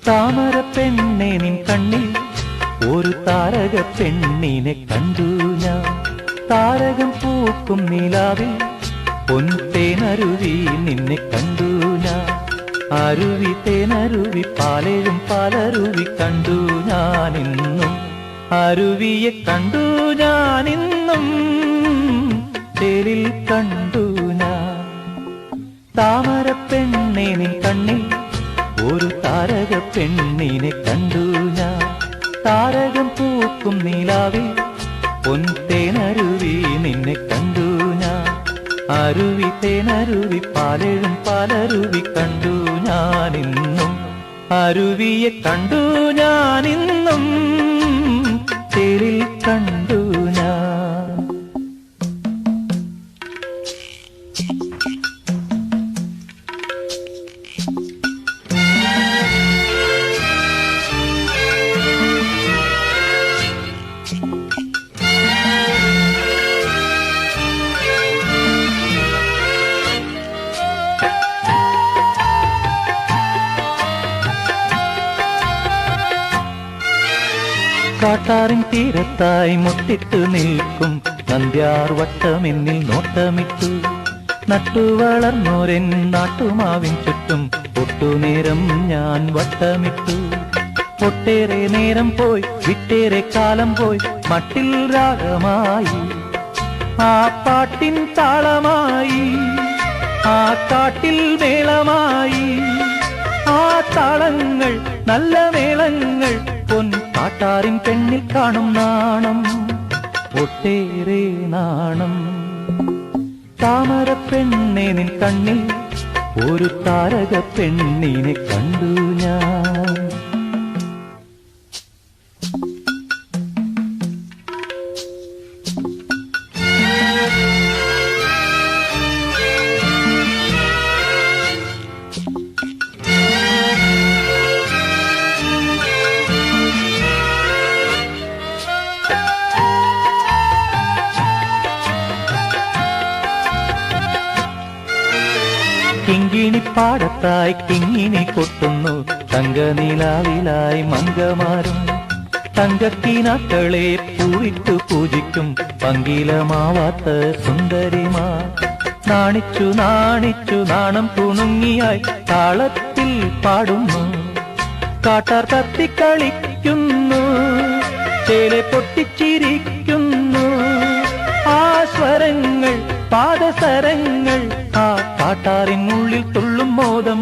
താമര പെണ്ണെ നിൻ കണ്ണിൽ ഒരു താരക പെണ്ണിനെ കണ്ടു ഞാൻ. താരകം പൂക്കും നിലാവിൽ പൊൻതേനരുവി നിന്നെ കണ്ടു ഞാൻ. അരുവി തേനരുവി പാലേഴും പാലരുവി കണ്ടു ഞാനിന്നും. അരുവിയെ കണ്ടു ഞാനിന്നും തേരിൽ കണ്ടു ഞാൻ. താമര പെണ്ണെ നിൻ കണ്ണിൽ ഒരു താരക പെണ്ണിനെ കണ്ടു ഞാൻ. താരകം പൂക്കും നിലാവിൽ പൊൻതേനരുവി നിന്നെ കണ്ടു ഞാൻ. അരുവി തേനരുവി പാലേഴും പാലരുവി കണ്ടു ഞാനിന്നും. അരുവിയെ കണ്ടു ഞാനിന്നും തേരിൽ കണ്ടു ഞാൻ. കാട്ടാറിൻ തീരത്തായി മുട്ടിട്ടു നിൽക്കും നന്ദ്യാർ വട്ടമെന്നിൽ നോട്ടമിട്ടു. നട്ടുവളർന്നോരൻ നാട്ടുമാവിൻ ചുറ്റും ഒട്ടുനേരം ഞാൻ വട്ടമിട്ടു. ഒട്ടേറെ നേരം പോയി വിട്ടേറെ കാലം പോയി മട്ടിൽ രാഗമായി ആ പാട്ടിൻ താളമായി. ആ കാട്ടിൽ മേളമായി ആ താളങ്ങൾ നല്ല മേളങ്ങൾ. പൊൻ കാട്ടാറിൻ പെണ്ണിൽ കാണും നാണം ഒട്ടേറെ നാണം. താമര പെണ്ണെ നിൻ കണ്ണിൽ ഒരു താരക പെണ്ണിനെ കണ്ടു ഞാൻ. കിങ്ങിണിപ്പാടത്തായി കിങ്ങിണി കൊട്ടുന്നു തങ്കനിലാവിലായി മംഗമാരും. തങ്കക്കിനാക്കളെ പൂവിട്ടു പൂജിക്കും പങ്കിലമാവാത്ത സുന്ദരിമാ. നാണിച്ചു നാണിച്ചു നാണം തുണുങ്ങിയായി താളത്തിൽ പാടുന്നു. കാട്ടാർ കത്തിക്കളിക്കുന്നു ചേലെ പൊട്ടിച്ചിരിക്കുന്നു. ആ സ്വരങ്ങൾ പാദസരങ്ങൾ ആ കാട്ടാറിനുള്ളിൽ തുള്ളും മോദം.